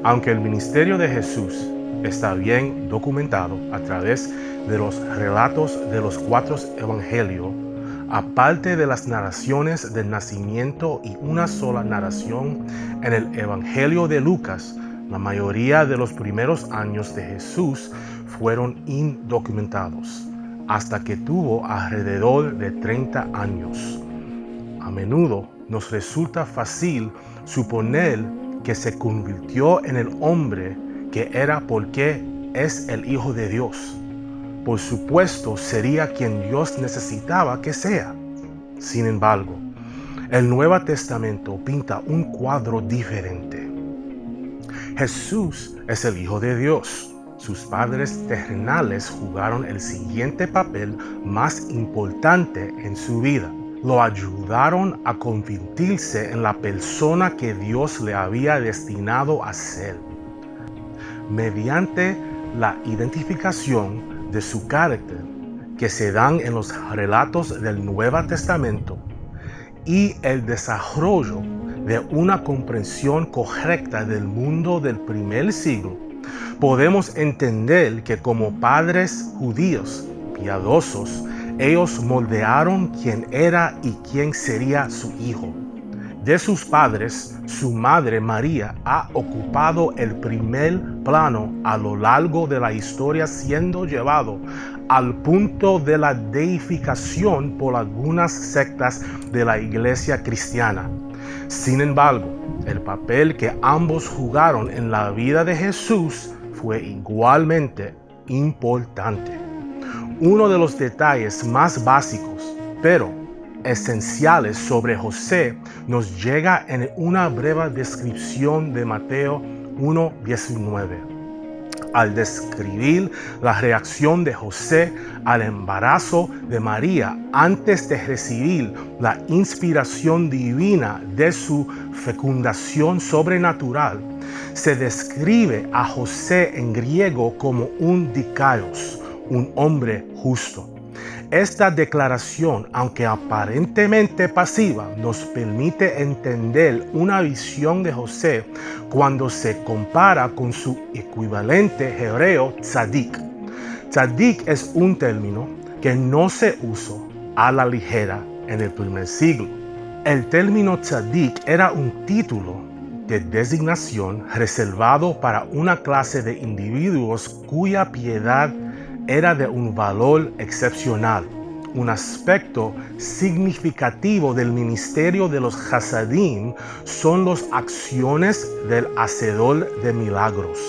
Aunque el ministerio de Jesús está bien documentado a través de los relatos de los 4 evangelios, aparte de las narraciones del nacimiento y una sola narración en el Evangelio de Lucas, la mayoría de los primeros años de Jesús fueron indocumentados, hasta que tuvo alrededor de 30 años. A menudo nos resulta fácil suponer que se convirtió en el hombre que era porque es el Hijo de Dios. Por supuesto, sería quien Dios necesitaba que sea. Sin embargo, el Nuevo Testamento pinta un cuadro diferente. Jesús es el Hijo de Dios. Sus padres terrenales jugaron el siguiente papel más importante en su vida. Lo ayudaron a convertirse en la persona que Dios le había destinado a ser. Mediante la identificación de su carácter que se dan en los relatos del Nuevo Testamento y el desarrollo de una comprensión correcta del mundo del primer siglo, podemos entender que como padres judíos piadosos, ellos moldearon quién era y quién sería su hijo. De sus padres, su madre María ha ocupado el primer plano a lo largo de la historia, siendo llevado al punto de la deificación por algunas sectas de la iglesia cristiana. Sin embargo, el papel que ambos jugaron en la vida de Jesús fue igualmente importante. Uno de los detalles más básicos, pero esenciales sobre José nos llega en una breve descripción de Mateo 1:19. Al describir la reacción de José al embarazo de María antes de recibir la inspiración divina de su fecundación sobrenatural, se describe a José en griego como un dikaios, un hombre justo. Esta declaración, aunque aparentemente pasiva, nos permite entender una visión de José cuando se compara con su equivalente hebreo tzadik. Tzadik es un término que no se usó a la ligera en el primer siglo. El término tzadik era un título de designación reservado para una clase de individuos cuya piedad era de un valor excepcional. Un aspecto significativo del ministerio de los Hasadim son las acciones del hacedor de milagros,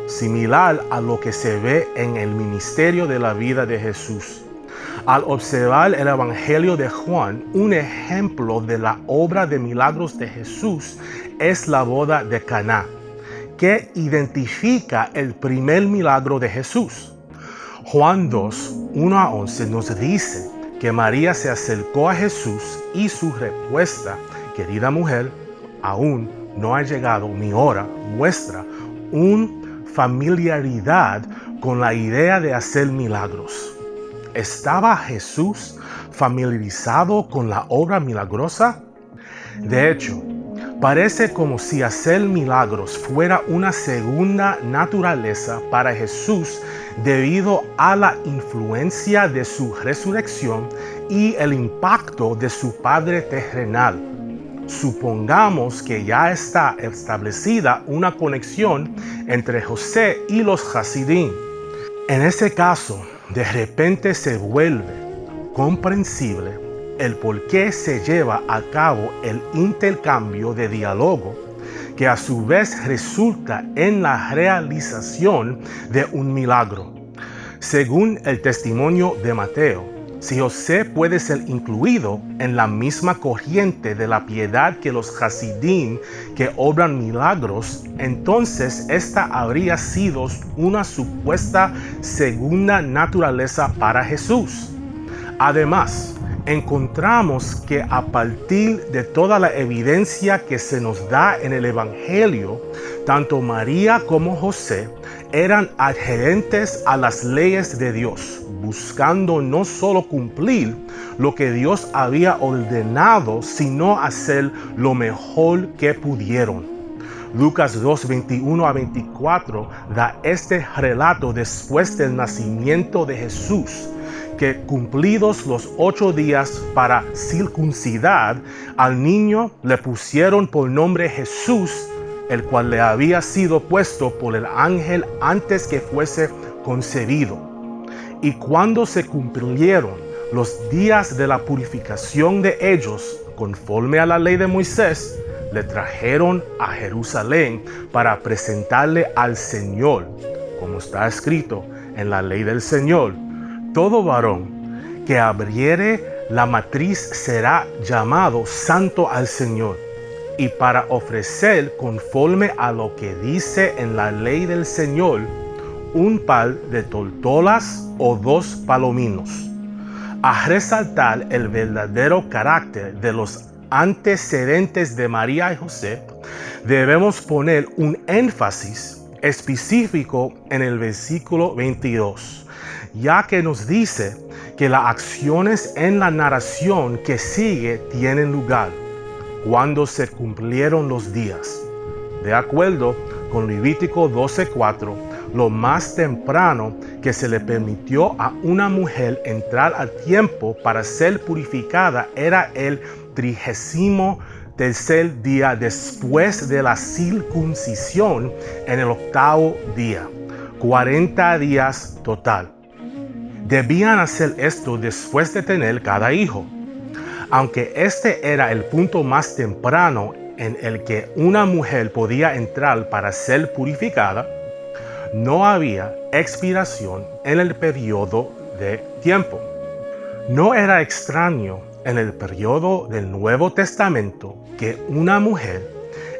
similar a lo que se ve en el ministerio de la vida de Jesús. Al observar el Evangelio de Juan, un ejemplo de la obra de milagros de Jesús es la boda de Caná, que identifica el primer milagro de Jesús. Juan 2:1-11 nos dice que María se acercó a Jesús y su respuesta, querida mujer, aún no ha llegado mi hora, muestra una familiaridad con la idea de hacer milagros. ¿Estaba Jesús familiarizado con la obra milagrosa? De hecho, parece como si hacer milagros fuera una segunda naturaleza para Jesús debido a la influencia de su resurrección y el impacto de su Padre terrenal. Supongamos que ya está establecida una conexión entre José y los Hasidim. En ese caso, de repente se vuelve comprensible el por qué se lleva a cabo el intercambio de diálogo, que a su vez resulta en la realización de un milagro. Según el testimonio de Mateo, si José puede ser incluido en la misma corriente de la piedad que los Hasidim que obran milagros, entonces esta habría sido una supuesta segunda naturaleza para Jesús. Además, encontramos que a partir de toda la evidencia que se nos da en el Evangelio, tanto María como José eran adherentes a las leyes de Dios, buscando no solo cumplir lo que Dios había ordenado, sino hacer lo mejor que pudieron. Lucas 2, 21 a 24 da este relato después del nacimiento de Jesús, que cumplidos los 8 días para circuncidar al niño, le pusieron por nombre Jesús, el cual le había sido puesto por el ángel antes que fuese concebido. Y cuando se cumplieron los días de la purificación de ellos, conforme a la ley de Moisés, le trajeron a Jerusalén para presentarle al Señor, como está escrito en la ley del Señor. Todo varón que abriere la matriz será llamado santo al Señor, y para ofrecer conforme a lo que dice en la ley del Señor, un par de tortolas o 2 palominos. A resaltar el verdadero carácter de los antecedentes de María y José, debemos poner un énfasis específico en el versículo 22. Ya que nos dice que las acciones en la narración que sigue tienen lugar cuando se cumplieron los días. De acuerdo con Levítico 12:4, lo más temprano que se le permitió a una mujer entrar al templo para ser purificada era el 33º día después de la circuncisión en el 8º día, 40 días total. Debían hacer esto después de tener cada hijo. Aunque este era el punto más temprano en el que una mujer podía entrar para ser purificada, no había expiración en el periodo de tiempo. No era extraño en el periodo del Nuevo Testamento que una mujer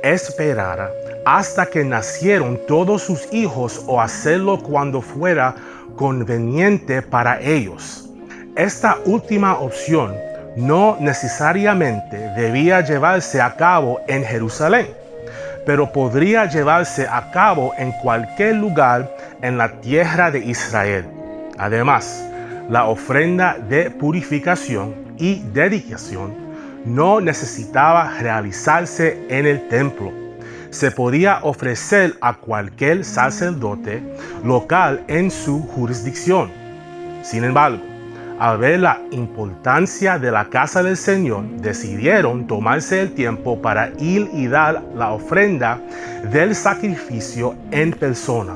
esperara hasta que nacieron todos sus hijos o hacerlo cuando fuera conveniente para ellos. Esta última opción no necesariamente debía llevarse a cabo en Jerusalén, pero podría llevarse a cabo en cualquier lugar en la tierra de Israel. Además, la ofrenda de purificación y dedicación no necesitaba realizarse en el templo. Se podía ofrecer a cualquier sacerdote local en su jurisdicción. Sin embargo, al ver la importancia de la casa del Señor, decidieron tomarse el tiempo para ir y dar la ofrenda del sacrificio en persona.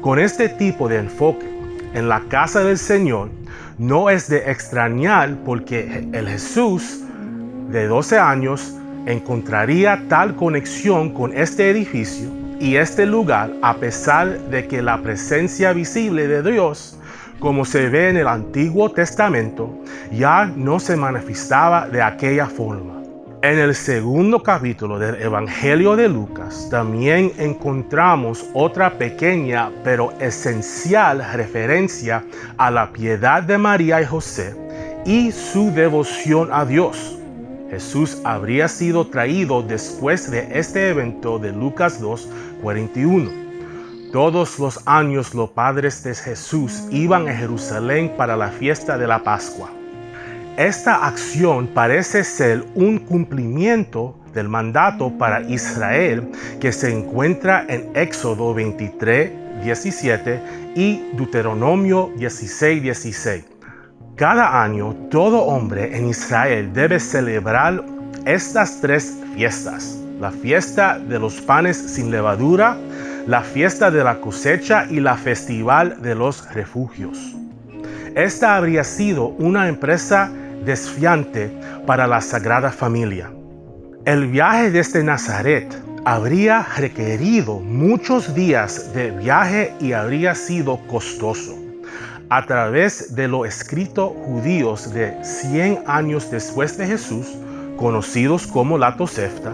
Con este tipo de enfoque en la casa del Señor, no es de extrañar porque el Jesús de 12 años encontraría tal conexión con este edificio y este lugar a pesar de que la presencia visible de Dios, como se ve en el Antiguo Testamento, ya no se manifestaba de aquella forma. En el segundo capítulo del Evangelio de Lucas también encontramos otra pequeña pero esencial referencia a la piedad de María y José y su devoción a Dios. Jesús habría sido traído después de este evento de Lucas 2:41. Todos los años los padres de Jesús iban a Jerusalén para la fiesta de la Pascua. Esta acción parece ser un cumplimiento del mandato para Israel que se encuentra en Éxodo 23:17 y Deuteronomio 16:16. Cada año, todo hombre en Israel debe celebrar estas 3 fiestas: la fiesta de los panes sin levadura, la fiesta de la cosecha y la festival de los refugios. Esta habría sido una empresa desafiante para la Sagrada Familia. El viaje desde Nazaret habría requerido muchos días de viaje y habría sido costoso. A través de los escritos judíos de 100 años después de Jesús, conocidos como la Tosefta,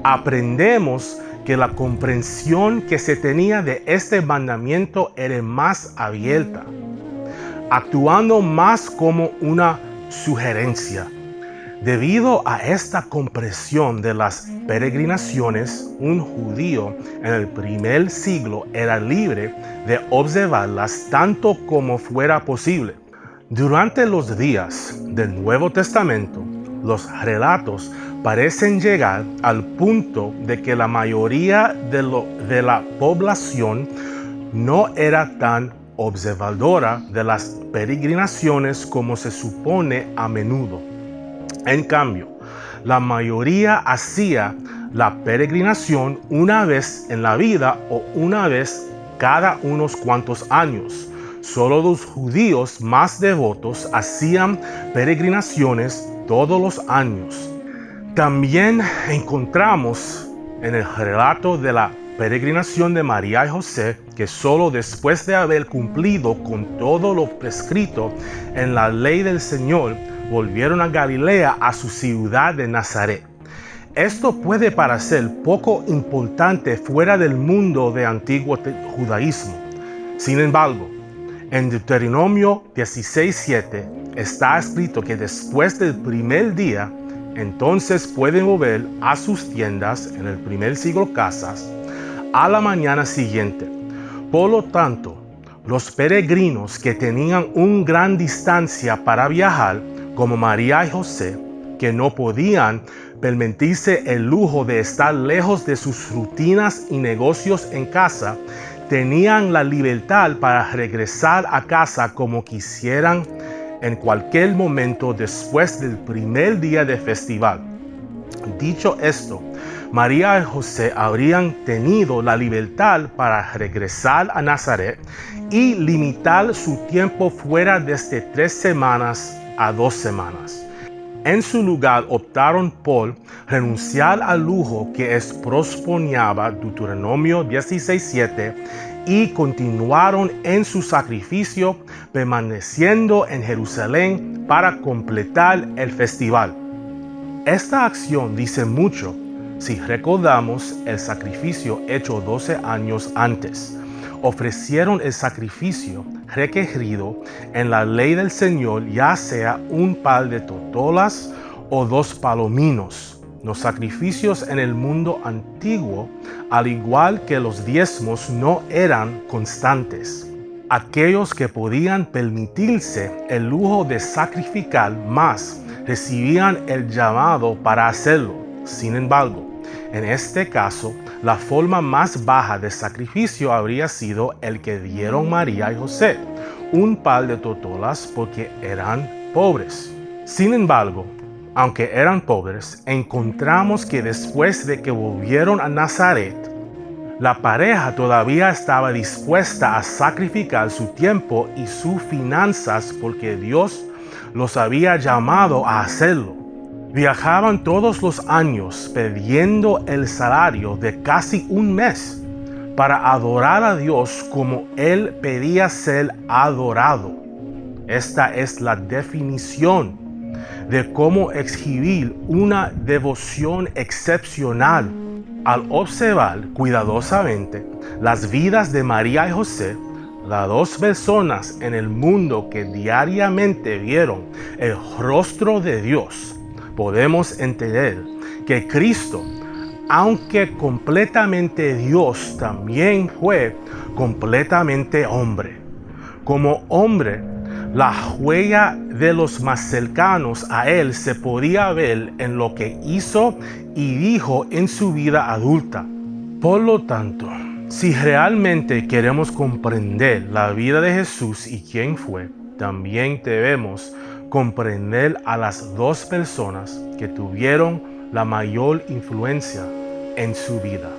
aprendemos que la comprensión que se tenía de este mandamiento era más abierta, actuando más como una sugerencia. Debido a esta comprensión de las peregrinaciones, un judío en el primer siglo era libre de observarlas tanto como fuera posible. Durante los días del Nuevo Testamento, los relatos parecen llegar al punto de que la mayoría de la población no era tan observadora de las peregrinaciones como se supone a menudo. En cambio, la mayoría hacía la peregrinación una vez en la vida o una vez cada unos cuantos años. Solo los judíos más devotos hacían peregrinaciones todos los años. También encontramos en el relato de la peregrinación de María y José que solo después de haber cumplido con todo lo prescrito en la ley del Señor, volvieron a Galilea, a su ciudad de Nazaret. Esto puede parecer poco importante fuera del mundo de antiguo judaísmo. Sin embargo, en Deuteronomio 16:7 está escrito que después del primer día, entonces pueden volver a sus tiendas, en el primer siglo casas, a la mañana siguiente. Por lo tanto, los peregrinos que tenían una gran distancia para viajar, como María y José, que no podían permitirse el lujo de estar lejos de sus rutinas y negocios en casa, tenían la libertad para regresar a casa como quisieran en cualquier momento después del primer día de festival. Dicho esto, María y José habrían tenido la libertad para regresar a Nazaret y limitar su tiempo fuera desde 3 semanas a 2 semanas. En su lugar optaron por renunciar al lujo que expropiaba Deuteronomio 16:7 y continuaron en su sacrificio, permaneciendo en Jerusalén para completar el festival. Esta acción dice mucho si recordamos el sacrificio hecho 12 años antes. Ofrecieron el sacrificio requerido en la ley del Señor, ya sea un par de tortolas o 2 palominos. Los sacrificios en el mundo antiguo, al igual que los diezmos, no eran constantes. Aquellos que podían permitirse el lujo de sacrificar más recibían el llamado para hacerlo. Sin embargo, en este caso, la forma más baja de sacrificio habría sido el que dieron María y José, un par de tortolas, porque eran pobres. Sin embargo, aunque eran pobres, encontramos que después de que volvieron a Nazaret, la pareja todavía estaba dispuesta a sacrificar su tiempo y sus finanzas porque Dios los había llamado a hacerlo. Viajaban todos los años perdiendo el salario de casi un mes para adorar a Dios como Él pedía ser adorado. Esta es la definición de cómo exhibir una devoción excepcional. Al observar cuidadosamente las vidas de María y José, las 2 personas en el mundo que diariamente vieron el rostro de Dios, podemos entender que Cristo, aunque completamente Dios, también fue completamente hombre. Como hombre, la huella de los más cercanos a Él se podía ver en lo que hizo y dijo en su vida adulta. Por lo tanto, si realmente queremos comprender la vida de Jesús y quién fue, también debemos comprender a las 2 personas que tuvieron la mayor influencia en su vida.